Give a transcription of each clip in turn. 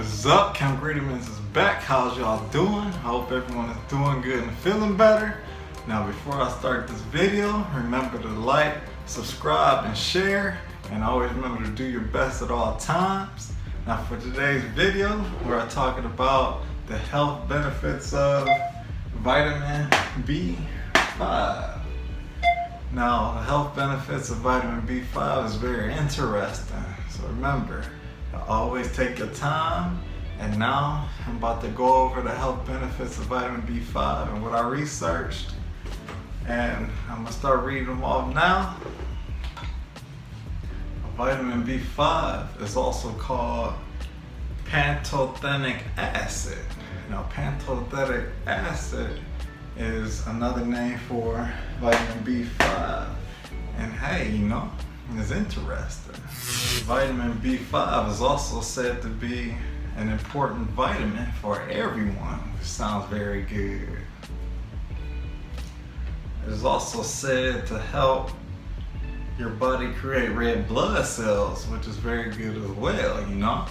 What's up? Chem Greedimans is back. How's y'all doing? I hope everyone is doing good and feeling better. Now before I start this video, remember to like, subscribe, and share. And always remember to do your best at all times. Now for today's video, we're talking about the health benefits of vitamin B5. Now the health benefits of vitamin B5 is very interesting. So remember, always take your time. And now I'm about to go over the health benefits of vitamin B5 and what I researched. And I'm gonna start reading them off now. Vitamin B5 is also called pantothenic acid. Now pantothenic acid is another name for vitamin B5. And hey, it's interesting. Vitamin B5 is also said to be an important vitamin for everyone, which sounds very good. It is also said to help your body create red blood cells, which is very good as well,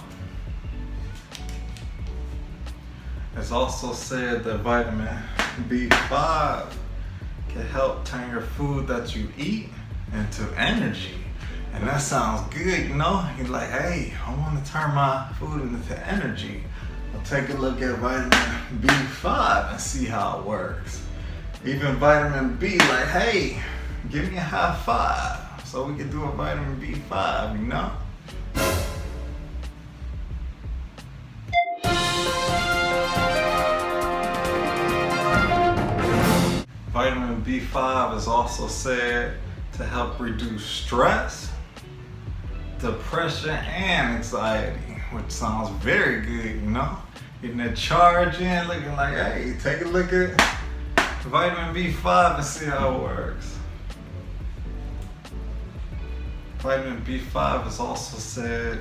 It's also said that vitamin B5 can help turn your food that you eat into energy. And that sounds good, You're like, hey, I want to turn my food into energy. Well, take a look at vitamin B5 and see how it works. Even vitamin B, like, hey, give me a high five so we can do a vitamin B5, Vitamin B5 is also said to help reduce stress, depression, and anxiety, which sounds very good, Getting that charge in, looking like, hey, take a look at vitamin B5 and see how it works. Vitamin B5 is also said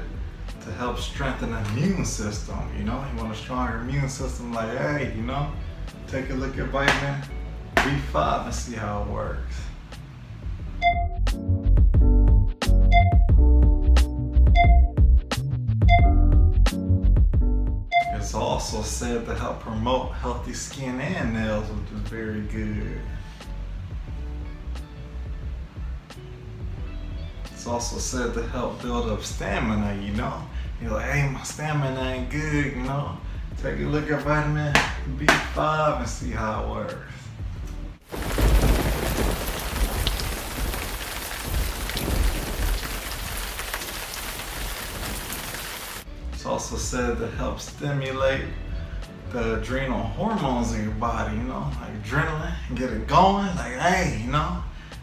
to help strengthen the immune system, You want a stronger immune system, like, hey, take a look at vitamin B5 and see how it works. It's also said to help promote healthy skin and nails, which is very good. It's also said to help build up stamina, You're like, hey, my stamina ain't good, Take a look at vitamin B5 and see how it works. It's also said to help stimulate the adrenal hormones in your body, like adrenaline, get it going, like, hey,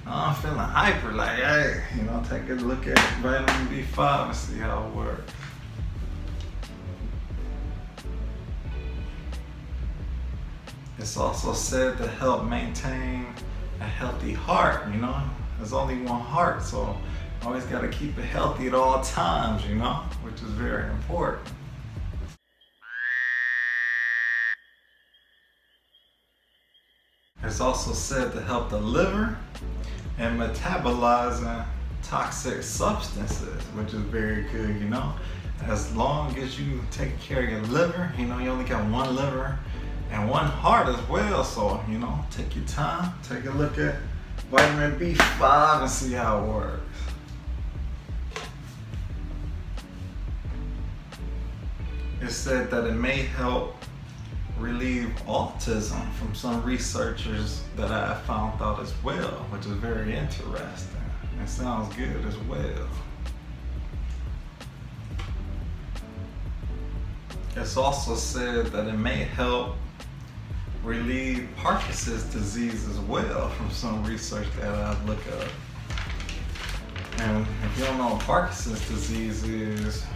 I'm feeling hyper, like, hey, take a look at vitamin B5 and see how it works. It's also said to help maintain a healthy heart, There's only one heart, so always got to keep it healthy at all times, which is very important. It's also said to help the liver and metabolizing toxic substances, which is very good, As long as you take care of your liver, you only got one liver and one heart as well, so, take your time, take a look at vitamin B5 and see how it works. It's said that it may help relieve autism from some researchers that I found out as well, which is very interesting. It sounds good as well. It's also said that it may help relieve Parkinson's disease as well from some research that I've looked up. And if you don't know what Parkinson's disease is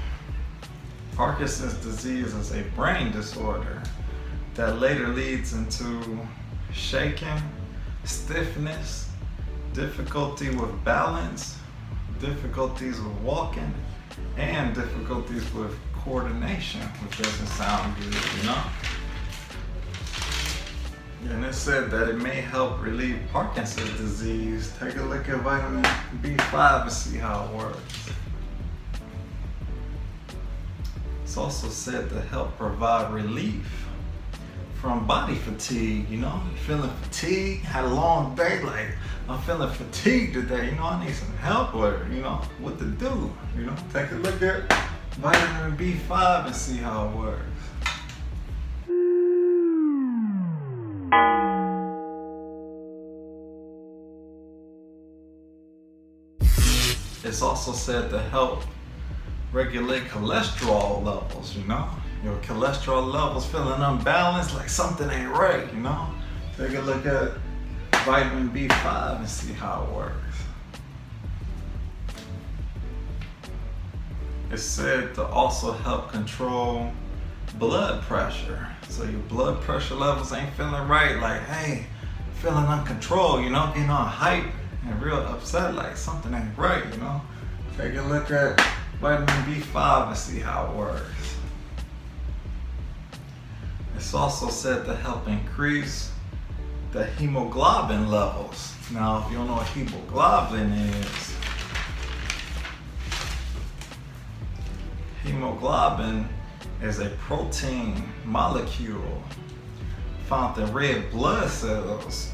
a brain disorder that later leads into shaking, stiffness, difficulty with balance, difficulties with walking, and difficulties with coordination, which doesn't sound good, And it said that it may help relieve Parkinson's disease. Take a look at vitamin B5 and see how it works. It's It's also said to help provide relief from body fatigue. You know, you're feeling fatigued, had a long day, like I'm feeling fatigued today, you know, I need some help or, you know, what to do. You know, take a look at vitamin B5 and see how it works. It's also said to help regulate cholesterol levels, you know? Your cholesterol levels feeling unbalanced, like something ain't right, you know? Take a look at vitamin B5 and see how it works. It's said to also help control blood pressure. So your blood pressure levels ain't feeling right, like, hey, feeling uncontrolled, you know, getting all hype and real upset, like something ain't right, you know? Take a look at vitamin B5 and see how it works. It's also said to help increase the hemoglobin levels. Now, if you don't know what hemoglobin is, hemoglobin is a protein molecule found in red blood cells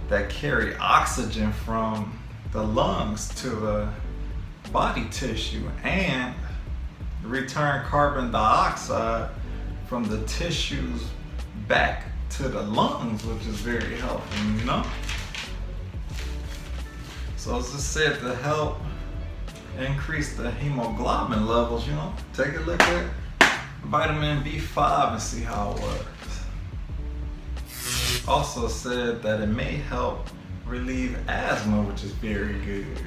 that carry oxygen from the lungs to the body tissue and return carbon dioxide from the tissues back to the lungs, which is very helpful, you know? So it's just said to help increase the hemoglobin levels, you know? Take a look at vitamin B5 and see how it works. Also said that it may help relieve asthma, which is very good.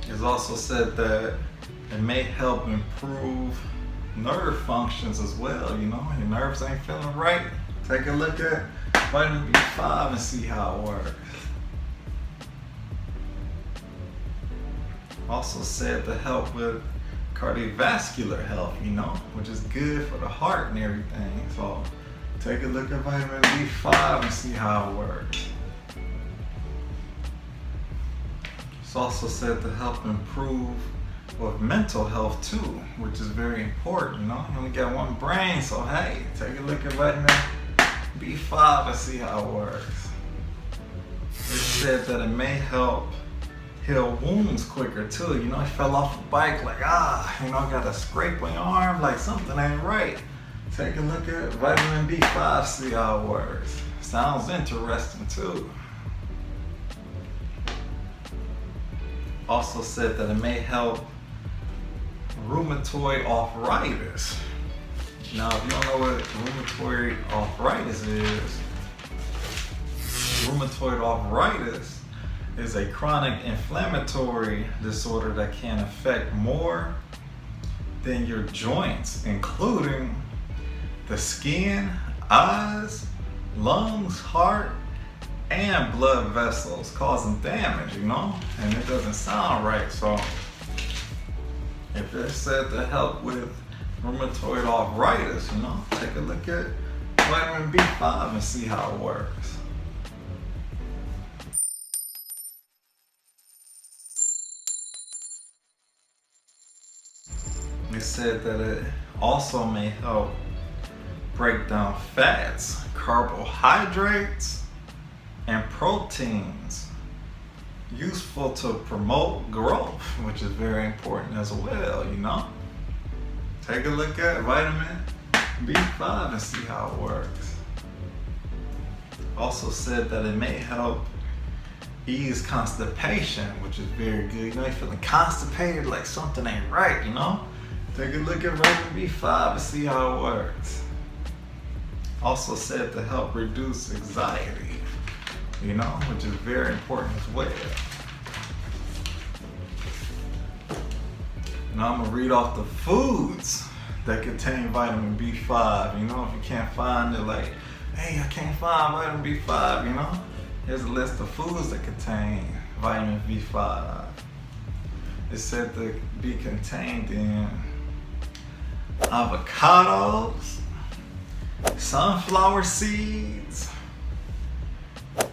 It's also said that it may help improve nerve functions as well, you know? Your nerves ain't feeling right. Take a look at vitamin B5 and see how it works. Also said to help with cardiovascular health, you know, which is good for the heart and everything. So take a look at vitamin B5 and see how it works. It's also said to help improve with mental health too, which is very important, you know? You only got one brain, so hey, take a look at vitamin B5 and see how it works. It said that it may help heal wounds quicker too. You know, you fell off a bike, like, you know, got a scrape on your arm, like something ain't right. Take a look at vitamin B5, see how it works. Sounds interesting too. Also said that it may help rheumatoid arthritis. Now, if you don't know what rheumatoid arthritis is, rheumatoid arthritis is a chronic inflammatory disorder that can affect more than your joints, including the skin, eyes, lungs, heart, and blood vessels, causing damage, you know? And it doesn't sound right. So if it's said to help with rheumatoid arthritis, you know, take a look at vitamin B5 and see how it works. It said that it also may help break down fats, carbohydrates, and proteins, useful to promote growth, which is very important as well, you know? Take a look at vitamin B5 and see how it works. Also said that it may help ease constipation, which is very good. You know, you're feeling constipated, like something ain't right, you know? Take a look at vitamin B5 and see how it works. Also said to help reduce anxiety, you know, which is very important as well. Now I'm gonna read off the foods that contain vitamin B5. You know, if you can't find it, like, hey, I can't find vitamin B5, you know? Here's a list of foods that contain vitamin B5. It's said to be contained in avocados, sunflower seeds,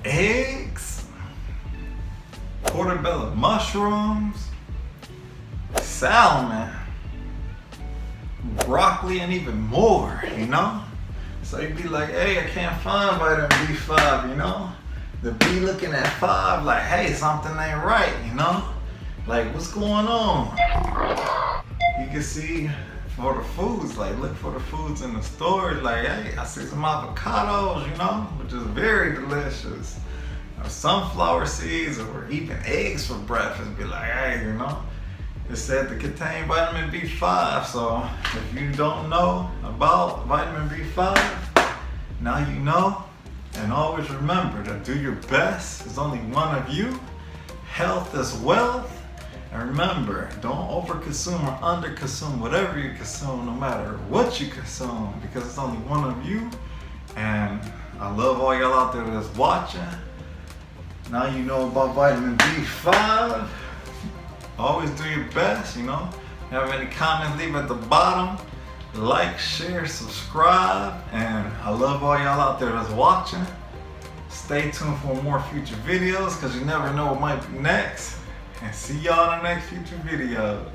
eggs, portobello mushrooms, salmon, broccoli, and even more, you know? So you'd be like, hey, I can't find vitamin B5, you know? The B looking at 5 like, hey, something ain't right, you know? Like, what's going on? You can see for the foods, like look for the foods in the stores, like, hey, I see some avocados, you know, which is very delicious. Or sunflower seeds or even eggs for breakfast. Be like, hey, you know, it said to contain vitamin B5. So if you don't know about vitamin B5, now you know. And always remember to do your best. There's only one of you. Health is wealth. And remember, don't overconsume or underconsume whatever you consume, no matter what you consume, because it's only one of you. And I love all y'all out there that's watching. Now you know about vitamin B5. Always do your best, you know. If you have any comments, leave at the bottom. Like, share, subscribe. And I love all y'all out there that's watching. Stay tuned for more future videos, because you never know what might be next. And see y'all in the next future videos.